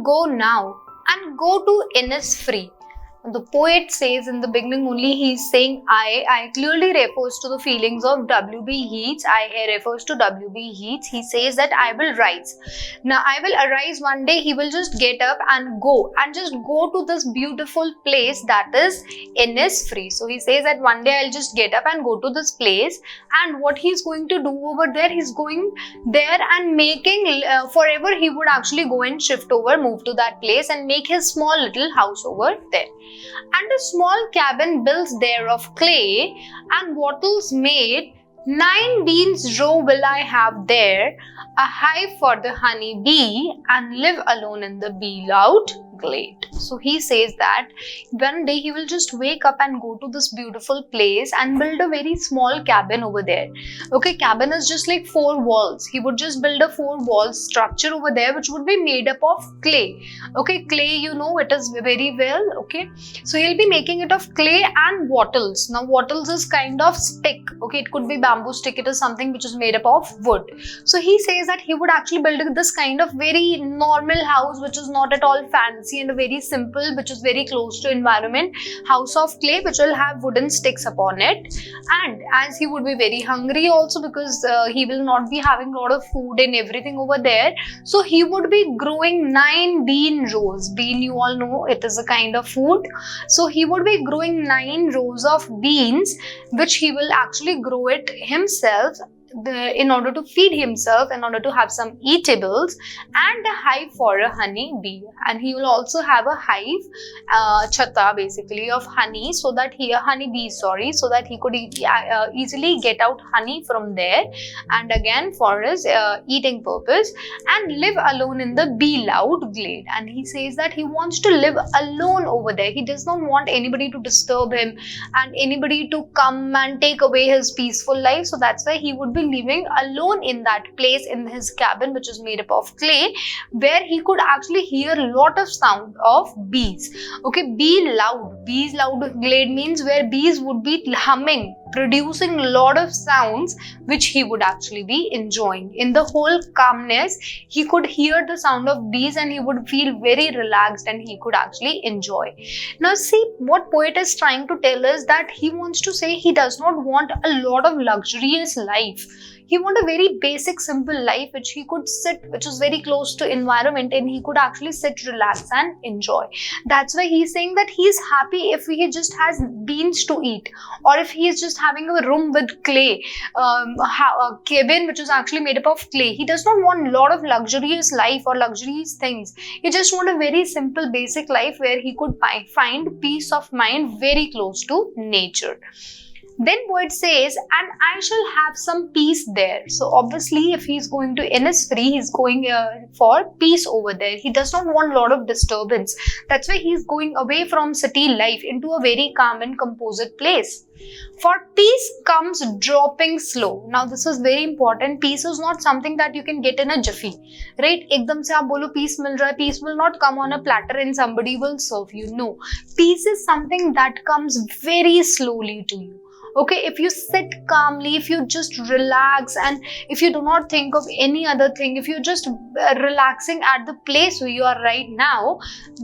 and go now and go to INNISFREE. The poet says in the beginning only he's saying I clearly refers to the feelings of W.B. Yeats. I here refers to W.B. Yeats. He says that I will rise. Now I will arise one day. He will just get up and just go to this beautiful place that is INNISFREE. So he says that one day I'll just get up and go to this place, and what he's going to do over there, he's going there and making forever he would actually go and shift over, move to that place and make his small little house over there. And a small cabin built there of clay and wattles made, 9 beans row will I have there, a hive for the honey bee, and live alone in the bee-loud glade. So he says that one day he will just wake up and go to this beautiful place and build a very small cabin over there. Okay, cabin is just like 4 walls. He would just build a 4 walls structure over there which would be made up of clay. Okay, clay, you know it is very well. Okay, so he'll be making it of clay and wattles. Now wattles is kind of stick. Okay, it could be bamboo stick. It is something which is made up of wood. So he says that he would actually build this kind of very normal house which is not at all fancy and a very simple, which is very close to environment, house of clay which will have wooden sticks upon it. And as he would be very hungry also, because he will not be having a lot of food and everything over there, so he would be growing 9 bean rows. Bean, you all know, it is a kind of food. So he would be growing 9 rows of beans which he will actually grow it himself in order to feed himself, in order to have some eatables, and a hive for a honey bee. And he will also have a hive, chata basically, of honey, so that he so that he could easily get out honey from there, and again for his eating purpose, and live alone in the bee-loud glade. And he says that he wants to live alone over there. He does not want anybody to disturb him and anybody to come and take away his peaceful life. So that's why he would be living alone in that place, in his cabin which is made up of clay, where he could actually hear a lot of sound of bees. Okay, bees loud glade means where bees would be humming, producing a lot of sounds which he would actually be enjoying. In the whole calmness, he could hear the sound of bees and he would feel very relaxed and he could actually enjoy. Now see, what poet is trying to tell us that he wants to say he does not want a lot of luxurious life. He want a very basic, simple life which he could sit, which is very close to environment, and he could actually sit, relax and enjoy. That's why he's saying that he's happy if he just has beans to eat, or if he is just having a room with clay, a cabin which is actually made up of clay. He does not want a lot of luxurious life or luxurious things. He just want a very simple, basic life where he could find peace of mind very close to nature. Then poet says, and I shall have some peace there. So obviously if he's going to INNISFREE, he's going for peace over there. He does not want a lot of disturbance. That's why he's going away from city life into a very calm and composed place. For peace comes dropping slow. Now this is very important. Peace is not something that you can get in a jiffy, right? Ekdam se aap bolo peace mil raha hai. Peace will not come on a platter and somebody will serve you. No. Peace is something that comes very slowly to you. Okay, if you sit calmly, if you just relax, and if you do not think of any other thing, if you're just relaxing at the place where you are right now,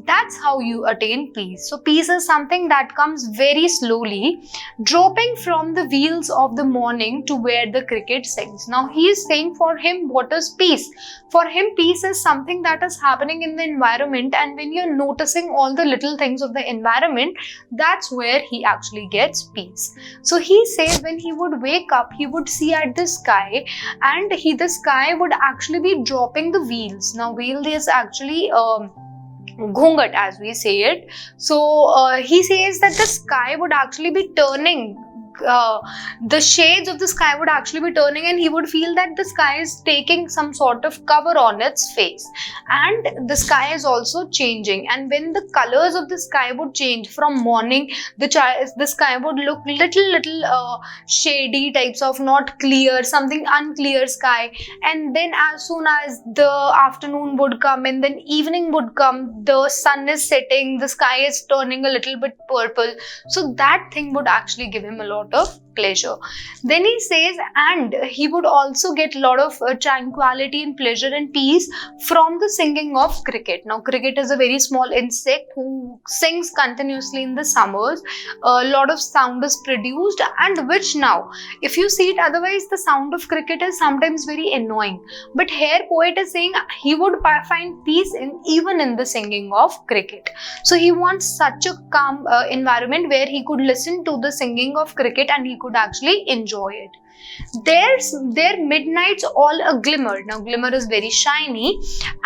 that's how you attain peace. So peace is something that comes very slowly, dropping from the wheels of the morning to where the cricket sings. Now he is saying for him, what is peace? For him, peace is something that is happening in the environment, and when you're noticing all the little things of the environment, that's where he actually gets peace. So he says when he would wake up, he would see at the sky, and the sky would actually be dropping the wheels. Now wheel is actually ghungat as we say it. So he says that the sky would actually be turning. The shades of the sky would actually be turning, and he would feel that the sky is taking some sort of cover on its face, and the sky is also changing. And when the colors of the sky would change from morning, the sky would look little shady types of, not clear, something unclear sky. And then as soon as the afternoon would come and then evening would come, the sun is setting, the sky is turning a little bit purple. So that thing would actually give him a lot of pleasure. Then he says, and he would also get a lot of tranquility and pleasure and peace from the singing of cricket. Now, cricket is a very small insect who sings continuously in the summers. A lot of sound is produced, and which now, if you see it, otherwise the sound of cricket is sometimes very annoying. But here poet is saying he would find peace even in the singing of cricket. So he wants such a calm environment where he could listen to the singing of cricket and he could actually enjoy it. Their midnights all a glimmer. Now glimmer is very shiny,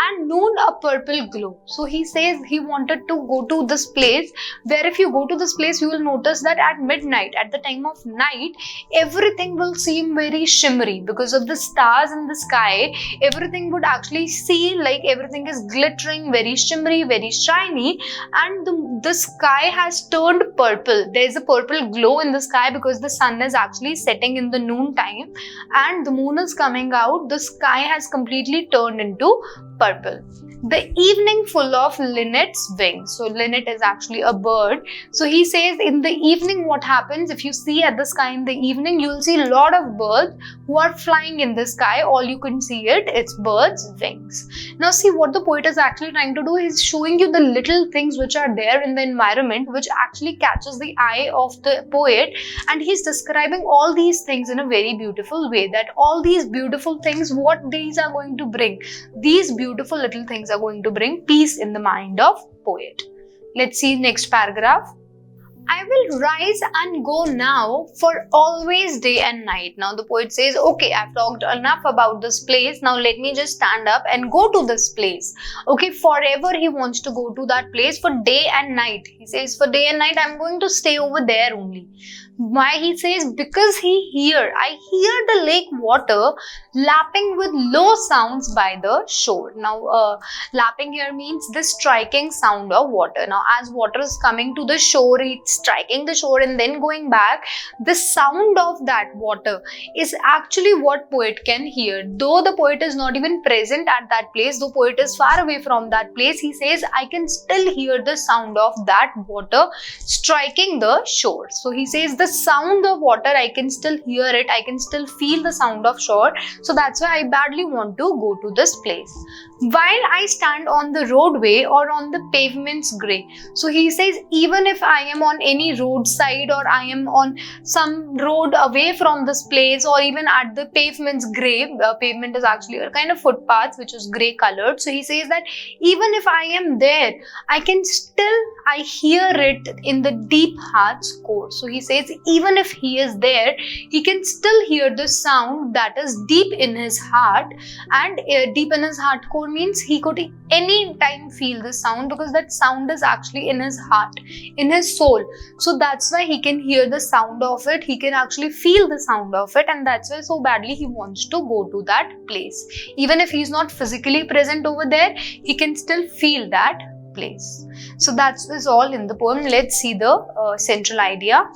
and noon a purple glow. So he says he wanted to go to this place where if you go to this place you will notice that at midnight, at the time of night, everything will seem very shimmery because of the stars in the sky. Everything would actually see like everything is glittering, very shimmery, very shiny, and the sky has turned purple. There is a purple glow in the sky because the sun is actually setting in the noon time and the moon is coming out. The sky has completely turned into purple. The evening full of linnet's wings. So linnet is actually a bird. So he says in the evening what happens, if you see at the sky in the evening, you will see a lot of birds who are flying in the sky. All you can see it's birds' wings. Now see what the poet is actually trying to do is showing you the little things which are there in the environment which actually catches the eye of the poet, and he's describing all these things in a very beautiful way, that all these beautiful things, what these are going to bring. These beautiful little things are going to bring peace in the mind of poet. Let's see next paragraph. I will rise and go now for always day and night. Now the poet says, okay, I've talked enough about this place. Now let me just stand up and go to this place. Okay, forever he wants to go to that place for day and night. He says for day and night I'm going to stay over there only. Why? He says because I hear the lake water lapping with low sounds by the shore. Now lapping here means the striking sound of water. Now as water is coming to the shore, it's striking the shore and then going back, the sound of that water is actually what poet can hear. Though the poet is not even present at that place, though poet is far away from that place, he says I can still hear the sound of that water striking the shore. So he says the sound of water, I can still hear it, I can still feel the sound of shore. So that's why I badly want to go to this place. While I stand on the roadway or on the pavement's grey. So he says even if I am on any roadside or I am on some road away from this place or even at the pavement's grey, pavement is actually a kind of footpath which is grey colored. So he says that even if I am there, I hear it in the deep heart's core. So he says even if he is there, he can still hear the sound that is deep in his heart, and deep in his heart core means he could any time feel the sound because that sound is actually in his heart, in his soul. So that's why he can hear the sound of it, he can actually feel the sound of it, and that's why so badly he wants to go to that place. Even if he's not physically present over there, he can still feel that place. So that is all in the poem. Let's see the central idea.